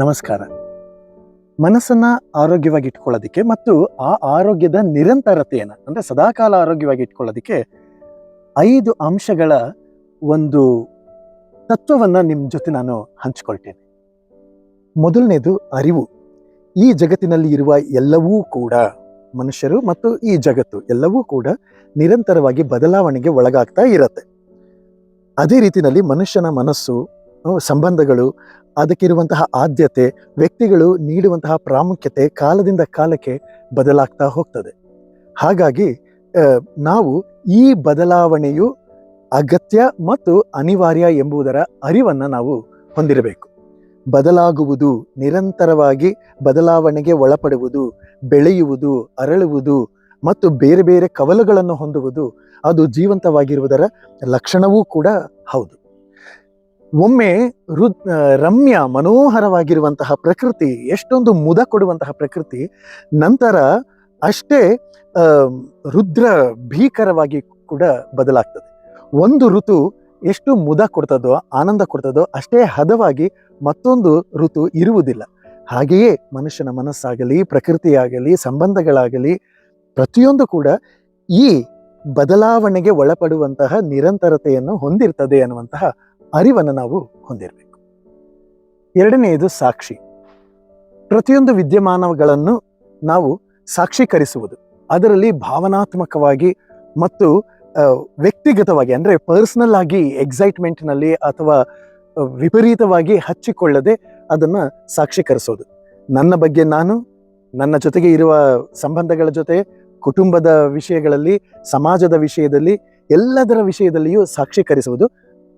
ನಮಸ್ಕಾರ. ಮನಸ್ಸನ್ನ ಆರೋಗ್ಯವಾಗಿ ಇಟ್ಕೊಳ್ಳೋದಕ್ಕೆ ಮತ್ತು ಆ ಆರೋಗ್ಯದ ನಿರಂತರತೆಯನ್ನು ಅಂದರೆ ಸದಾಕಾಲ ಆರೋಗ್ಯವಾಗಿ ಇಟ್ಕೊಳ್ಳೋದಕ್ಕೆ 5 ಅಂಶಗಳ ಒಂದು ತತ್ವವನ್ನು ನಿಮ್ಮ ಜೊತೆ ನಾನು ಹಂಚಿಕೊಳ್ತೇನೆ. ಮೊದಲನೇದು ಅರಿವು. ಈ ಜಗತ್ತಿನಲ್ಲಿ ಇರುವ ಎಲ್ಲವೂ ಕೂಡ ಮನುಷ್ಯರು ಮತ್ತು ಈ ಜಗತ್ತು ಎಲ್ಲವೂ ಕೂಡ ನಿರಂತರವಾಗಿ ಬದಲಾವಣೆಗೆ ಒಳಗಾಗ್ತಾ ಇರುತ್ತೆ. ಅದೇ ರೀತಿಯಲ್ಲಿ ಮನುಷ್ಯನ ಮನಸ್ಸು, ಸಂಬಂಧಗಳು, ಅದಕ್ಕಿರುವಂತಹ ಆದ್ಯತೆ, ವ್ಯಕ್ತಿಗಳು ನೀಡುವಂತಹ ಪ್ರಾಮುಖ್ಯತೆ ಕಾಲದಿಂದ ಕಾಲಕ್ಕೆ ಬದಲಾಗ್ತಾ ಹೋಗ್ತದೆ. ಹಾಗಾಗಿ ನಾವು ಈ ಬದಲಾವಣೆಯು ಅಗತ್ಯ ಮತ್ತು ಅನಿವಾರ್ಯ ಎಂಬುದರ ಅರಿವನ್ನು ನಾವು ಹೊಂದಿರಬೇಕು. ಬದಲಾಗುವುದು, ನಿರಂತರವಾಗಿ ಬದಲಾವಣೆಗೆ ಒಳಪಡುವುದು, ಬೆಳೆಯುವುದು, ಅರಳುವುದು ಮತ್ತು ಬೇರೆ ಬೇರೆ ಕವಲುಗಳನ್ನು ಹೊಂದುವುದು ಅದು ಜೀವಂತವಾಗಿರುವುದರ ಲಕ್ಷಣವೂ ಕೂಡ ಹೌದು. ಒಮ್ಮೆ ರಮ್ಯ ಮನೋಹರವಾಗಿರುವಂತಹ ಪ್ರಕೃತಿ, ಎಷ್ಟೊಂದು ಮುದ ಕೊಡುವಂತಹ ಪ್ರಕೃತಿ, ನಂತರ ಅಷ್ಟೇ ರುದ್ರ ಭೀಕರವಾಗಿ ಕೂಡ ಬದಲಾಗ್ತದೆ. ಒಂದು ಋತು ಎಷ್ಟು ಮುದ ಕೊಡ್ತದೋ, ಆನಂದ ಕೊಡ್ತದೋ, ಅಷ್ಟೇ ಹದವಾಗಿ ಮತ್ತೊಂದು ಋತು ಇರುವುದಿಲ್ಲ. ಹಾಗೆಯೇ ಮನುಷ್ಯನ ಮನಸ್ಸಾಗಲಿ, ಪ್ರಕೃತಿಯಾಗಲಿ, ಸಂಬಂಧಗಳಾಗಲಿ ಪ್ರತಿಯೊಂದು ಕೂಡ ಈ ಬದಲಾವಣೆಗೆ ಒಳಪಡುವಂತಹ ನಿರಂತರತೆಯನ್ನು ಹೊಂದಿರ್ತದೆ ಅನ್ನುವಂತಹ ಅರಿವನ್ನು ನಾವು ಹೊಂದಿರಬೇಕು. ಎರಡನೆಯದು ಸಾಕ್ಷಿ. ಪ್ರತಿಯೊಂದು ವಿದ್ಯಮಾನಗಳನ್ನು ನಾವು ಸಾಕ್ಷೀಕರಿಸುವುದು, ಅದರಲ್ಲಿ ಭಾವನಾತ್ಮಕವಾಗಿ ಮತ್ತು ವ್ಯಕ್ತಿಗತವಾಗಿ ಅಂದರೆ ಪರ್ಸನಲ್ ಆಗಿ ಎಕ್ಸೈಟ್ಮೆಂಟ್ನಲ್ಲಿ ಅಥವಾ ವಿಪರೀತವಾಗಿ ಹಚ್ಚಿಕೊಳ್ಳದೆ ಅದನ್ನು ಸಾಕ್ಷೀಕರಿಸೋದು. ನನ್ನ ಬಗ್ಗೆ ನಾನು, ನನ್ನ ಜೊತೆಗೆ ಇರುವ ಸಂಬಂಧಗಳ ಜೊತೆ, ಕುಟುಂಬದ ವಿಷಯಗಳಲ್ಲಿ, ಸಮಾಜದ ವಿಷಯದಲ್ಲಿ, ಎಲ್ಲದರ ವಿಷಯದಲ್ಲಿಯೂ ಸಾಕ್ಷೀಕರಿಸುವುದು.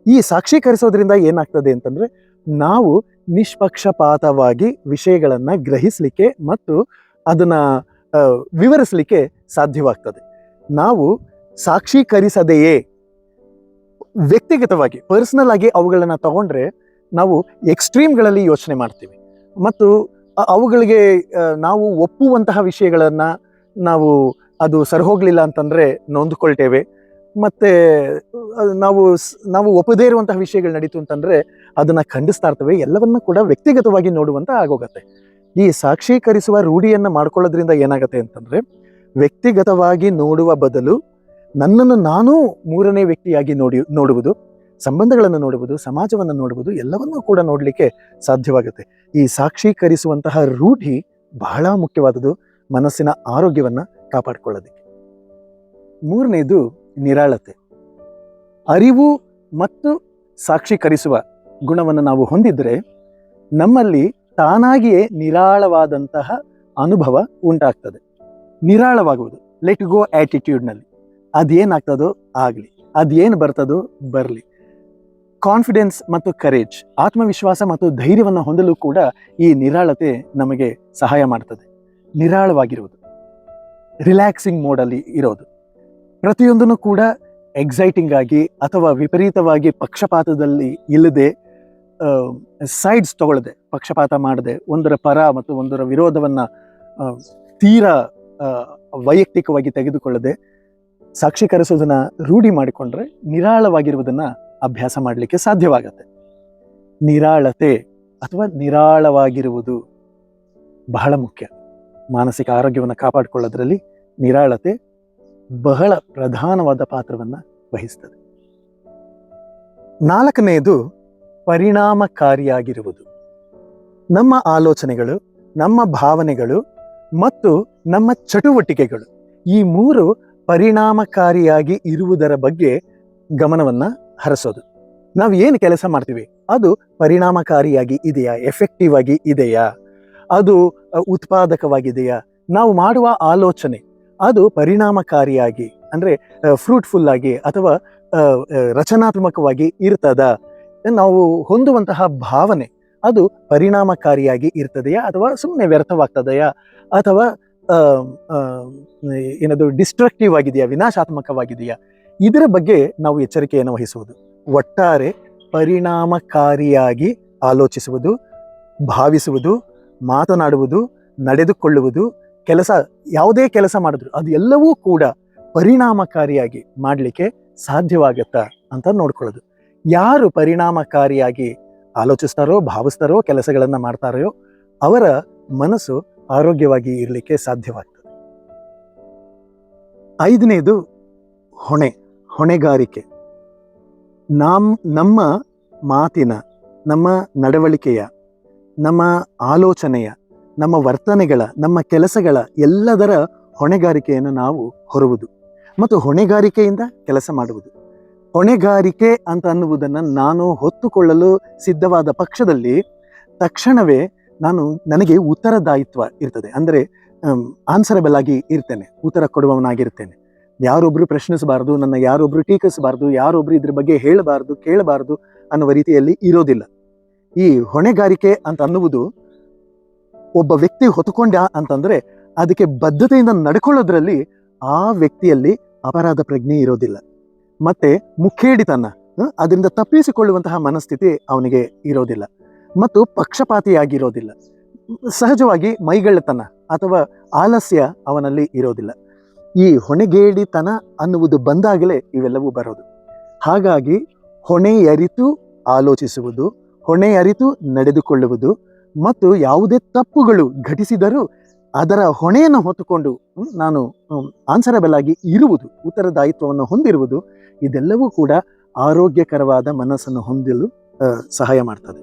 ಈ ಸಾಕ್ಷೀಕರಿಸೋದ್ರಿಂದ ಏನಾಗ್ತದೆ ಅಂತಂದರೆ, ನಾವು ನಿಷ್ಪಕ್ಷಪಾತವಾಗಿ ವಿಷಯಗಳನ್ನು ಗ್ರಹಿಸಲಿಕ್ಕೆ ಮತ್ತು ಅದನ್ನು ವಿವರಿಸಲಿಕ್ಕೆ ಸಾಧ್ಯವಾಗ್ತದೆ. ನಾವು ಸಾಕ್ಷೀಕರಿಸದೆಯೇ ವ್ಯಕ್ತಿಗತವಾಗಿ, ಪರ್ಸನಲ್ ಆಗಿ ಅವುಗಳನ್ನು ತಗೊಂಡ್ರೆ ನಾವು ಎಕ್ಸ್ಟ್ರೀಮ್ಗಳಲ್ಲಿ ಯೋಚನೆ ಮಾಡ್ತೀವಿ ಮತ್ತು ಅವುಗಳಿಗೆ ನಾವು ಒಪ್ಪುವಂತಹ ವಿಷಯಗಳನ್ನು ನಾವು ಅದು ಸರಿಹೋಗಲಿಲ್ಲ ಅಂತಂದರೆ ನೊಂದುಕೊಳ್ತೇವೆ. ಮತ್ತು ನಾವು ಒಪ್ಪದೇ ಇರುವಂತಹ ವಿಷಯಗಳು ನಡೀತು ಅಂತಂದರೆ ಅದನ್ನು ಖಂಡಿಸ್ತಾ ಇರ್ತೇವೆ. ಎಲ್ಲವನ್ನೂ ಕೂಡ ವ್ಯಕ್ತಿಗತವಾಗಿ ನೋಡುವಂತ ಆಗೋಗತ್ತೆ. ಈ ಸಾಕ್ಷೀಕರಿಸುವ ರೂಢಿಯನ್ನು ಮಾಡ್ಕೊಳ್ಳೋದ್ರಿಂದ ಏನಾಗುತ್ತೆ ಅಂತಂದರೆ, ವ್ಯಕ್ತಿಗತವಾಗಿ ನೋಡುವ ಬದಲು ನನ್ನನ್ನು ನಾನೂ ಮೂರನೇ ವ್ಯಕ್ತಿಯಾಗಿ ನೋಡುವುದು, ಸಂಬಂಧಗಳನ್ನು ನೋಡುವುದು, ಸಮಾಜವನ್ನು ನೋಡುವುದು, ಎಲ್ಲವನ್ನೂ ಕೂಡ ನೋಡಲಿಕ್ಕೆ ಸಾಧ್ಯವಾಗುತ್ತೆ. ಈ ಸಾಕ್ಷೀಕರಿಸುವಂತಹ ರೂಢಿ ಬಹಳ ಮುಖ್ಯವಾದದ್ದು ಮನಸ್ಸಿನ ಆರೋಗ್ಯವನ್ನು ಕಾಪಾಡಿಕೊಳ್ಳೋದಕ್ಕೆ. ಮೂರನೇದು ನಿರಾಳತೆ. ಅರಿವು ಮತ್ತು ಸಾಕ್ಷೀಕರಿಸುವ ಗುಣವನ್ನು ನಾವು ಹೊಂದಿದ್ರೆ ನಮ್ಮಲ್ಲಿ ತಾನಾಗಿಯೇ ನಿರಾಳವಾದಂತಹ ಅನುಭವ ಉಂಟಾಗ್ತದೆ. ನಿರಾಳವಾಗುವುದು, ಲೆಟ್ ಗೋ ಆಟಿಟ್ಯೂಡ್ನಲ್ಲಿ. ಅದೇನಾಗ್ತದೋ ಆಗಲಿ, ಅದೇನು ಬರ್ತದೋ ಬರಲಿ. ಕಾನ್ಫಿಡೆನ್ಸ್ ಮತ್ತು ಕರೇಜ್, ಆತ್ಮವಿಶ್ವಾಸ ಮತ್ತು ಧೈರ್ಯವನ್ನು ಹೊಂದಲು ಕೂಡ ಈ ನಿರಾಳತೆ ನಮಗೆ ಸಹಾಯ ಮಾಡ್ತದೆ. ನಿರಾಳವಾಗಿರುವುದು, ರಿಲ್ಯಾಕ್ಸಿಂಗ್ ಮೋಡಲ್ಲಿ ಇರೋದು, ಪ್ರತಿಯೊಂದನ್ನು ಕೂಡ ಎಕ್ಸೈಟಿಂಗ್ ಆಗಿ ಅಥವಾ ವಿಪರೀತವಾಗಿ ಪಕ್ಷಪಾತದಲ್ಲಿ ಇಲ್ಲದೆ, ಸೈಡ್ಸ್ ತಗೊಳ್ಳದೆ, ಪಕ್ಷಪಾತ ಮಾಡದೆ, ಒಂದರ ಪರ ಮತ್ತು ಒಂದರ ವಿರೋಧವನ್ನು ತೀರಾ ವೈಯಕ್ತಿಕವಾಗಿ ತೆಗೆದುಕೊಳ್ಳದೆ ಸಾಕ್ಷೀಕರಿಸೋದನ್ನು ರೂಢಿ ಮಾಡಿಕೊಂಡ್ರೆ ನಿರಾಳವಾಗಿರುವುದನ್ನು ಅಭ್ಯಾಸ ಮಾಡಲಿಕ್ಕೆ ಸಾಧ್ಯವಾಗತ್ತೆ. ನಿರಾಳತೆ ಅಥವಾ ನಿರಾಳವಾಗಿರುವುದು ಬಹಳ ಮುಖ್ಯ. ಮಾನಸಿಕ ಆರೋಗ್ಯವನ್ನು ಕಾಪಾಡಿಕೊಳ್ಳೋದ್ರಲ್ಲಿ ನಿರಾಳತೆ ಬಹಳ ಪ್ರಧಾನವಾದ ಪಾತ್ರವನ್ನು ವಹಿಸ್ತದೆ. ನಾಲ್ಕನೆಯದು ಪರಿಣಾಮಕಾರಿಯಾಗಿರುವುದು. ನಮ್ಮ ಆಲೋಚನೆಗಳು, ನಮ್ಮ ಭಾವನೆಗಳು ಮತ್ತು ನಮ್ಮ ಚಟುವಟಿಕೆಗಳು, ಈ ಮೂರು ಪರಿಣಾಮಕಾರಿಯಾಗಿ ಇರುವುದರ ಬಗ್ಗೆ ಗಮನವನ್ನು ಹರಿಸೋದು. ನಾವು ಏನು ಕೆಲಸ ಮಾಡ್ತೀವಿ ಅದು ಪರಿಣಾಮಕಾರಿಯಾಗಿ ಇದೆಯಾ, ಎಫೆಕ್ಟಿವ್ ಆಗಿ ಇದೆಯಾ, ಅದು ಉತ್ಪಾದಕವಾಗಿದೆಯಾ, ನಾವು ಮಾಡುವ ಆಲೋಚನೆ ಅದು ಪರಿಣಾಮಕಾರಿಯಾಗಿ ಅಂದರೆ ಫ್ರೂಟ್ಫುಲ್ ಆಗಿ ಅಥವಾ ರಚನಾತ್ಮಕವಾಗಿ ಇರ್ತದ, ನಾವು ಹೊಂದುವಂತಹ ಭಾವನೆ ಅದು ಪರಿಣಾಮಕಾರಿಯಾಗಿ ಇರ್ತದೆಯಾ ಅಥವಾ ಸುಮ್ಮನೆ ವ್ಯರ್ಥವಾಗ್ತದೆಯಾ ಅಥವಾ ಏನದು ಡಿಸ್ಟ್ರಕ್ಟಿವ್ ಆಗಿದೆಯಾ, ವಿನಾಶಾತ್ಮಕವಾಗಿದೆಯಾ, ಇದರ ಬಗ್ಗೆ ನಾವು ಎಚ್ಚರಿಕೆಯನ್ನು ವಹಿಸುವುದು. ಒಟ್ಟಾರೆ ಪರಿಣಾಮಕಾರಿಯಾಗಿ ಆಲೋಚಿಸುವುದು, ಭಾವಿಸುವುದು, ಮಾತನಾಡುವುದು, ನಡೆದುಕೊಳ್ಳುವುದು, ಯಾವುದೇ ಕೆಲಸ ಮಾಡಿದ್ರು ಅದು ಎಲ್ಲವೂ ಕೂಡ ಪರಿಣಾಮಕಾರಿಯಾಗಿ ಮಾಡಲಿಕ್ಕೆ ಸಾಧ್ಯವಾಗತ್ತಾ ಅಂತ ನೋಡ್ಕೊಳ್ಳೋದು. ಯಾರು ಪರಿಣಾಮಕಾರಿಯಾಗಿ ಆಲೋಚಿಸ್ತಾರೋ, ಭಾವಿಸ್ತಾರೋ, ಕೆಲಸಗಳನ್ನ ಮಾಡ್ತಾರೋ ಅವರ ಮನಸ್ಸು ಆರೋಗ್ಯವಾಗಿ ಇರಲಿಕ್ಕೆ ಸಾಧ್ಯವಾಗ್ತದೆ. ಐದನೇದು ಹೊಣೆಗಾರಿಕೆ. ನಮ್ಮ ಮಾತಿನ, ನಮ್ಮ ನಡವಳಿಕೆಯ, ನಮ್ಮ ಆಲೋಚನೆಯ, ನಮ್ಮ ವರ್ತನೆಗಳ, ನಮ್ಮ ಕೆಲಸಗಳ ಎಲ್ಲದರ ಹೊಣೆಗಾರಿಕೆಯನ್ನು ನಾವು ಹೊರುವುದು ಮತ್ತು ಹೊಣೆಗಾರಿಕೆಯಿಂದ ಕೆಲಸ ಮಾಡುವುದು. ಹೊಣೆಗಾರಿಕೆ ಅಂತ ಅನ್ನುವುದನ್ನು ನಾನು ಹೊತ್ತುಕೊಳ್ಳಲು ಸಿದ್ಧವಾದ ಪಕ್ಷದಲ್ಲಿ ತಕ್ಷಣವೇ ನನಗೆ ಉತ್ತರದಾಯಿತ್ವ ಇರ್ತದೆ. ಅಂದರೆ ಆನ್ಸರಬಲ್ ಆಗಿ ಇರ್ತೇನೆ, ಉತ್ತರ ಕೊಡುವವನಾಗಿರ್ತೇನೆ. ಯಾರೊಬ್ರು ಪ್ರಶ್ನಿಸಬಾರ್ದು, ನನ್ನ ಯಾರೊಬ್ರು ಟೀಕಿಸಬಾರ್ದು, ಯಾರೊಬ್ರು ಇದ್ರ ಬಗ್ಗೆ ಹೇಳಬಾರ್ದು, ಕೇಳಬಾರ್ದು ಅನ್ನುವ ರೀತಿಯಲ್ಲಿ ಇರೋದಿಲ್ಲ. ಈ ಹೊಣೆಗಾರಿಕೆ ಅಂತ ಅನ್ನುವುದು ಒಬ್ಬ ವ್ಯಕ್ತಿ ಹೊತ್ತುಕೊಂಡ ಅಂತಂದ್ರೆ ಅದಕ್ಕೆ ಬದ್ಧತೆಯಿಂದ ನಡ್ಕೊಳ್ಳೋದ್ರಲ್ಲಿ ಆ ವ್ಯಕ್ತಿಯಲ್ಲಿ ಅಪರಾಧ ಪ್ರಜ್ಞೆ ಇರೋದಿಲ್ಲ. ಮತ್ತೆ ಮುಖೇಡಿತನ, ಅದರಿಂದ ತಪ್ಪಿಸಿಕೊಳ್ಳುವಂತಹ ಮನಸ್ಥಿತಿ ಅವನಿಗೆ ಇರೋದಿಲ್ಲ ಮತ್ತು ಪಕ್ಷಪಾತಿಯಾಗಿರೋದಿಲ್ಲ. ಸಹಜವಾಗಿ ಮೈಗಳ್ಳತನ ಅಥವಾ ಆಲಸ್ಯ ಅವನಲ್ಲಿ ಇರೋದಿಲ್ಲ. ಈ ಹೊಣೆಗೇಡಿತನ ಅನ್ನುವುದು ಬಂದಾಗಲೇ ಇವೆಲ್ಲವೂ ಬರೋದು. ಹಾಗಾಗಿ ಹೊಣೆಯರಿತು ಆಲೋಚಿಸುವುದು, ಹೊಣೆಯರಿತು ನಡೆದುಕೊಳ್ಳುವುದು ಮತ್ತು ಯಾವುದೇ ತಪ್ಪುಗಳು ಘಟಿಸಿದರೂ ಅದರ ಹೊಣೆಯನ್ನು ಹೊತ್ತುಕೊಂಡು ನಾನು ಆನ್ಸರಬಲ್ ಆಗಿ ಇರುವುದು, ಉತ್ತರದಾಯಿತ್ವವನ್ನು ಹೊಂದಿರುವುದು, ಇದೆಲ್ಲವೂ ಕೂಡ ಆರೋಗ್ಯಕರವಾದ ಮನಸ್ಸನ್ನು ಹೊಂದಲು ಸಹಾಯ ಮಾಡ್ತದೆ.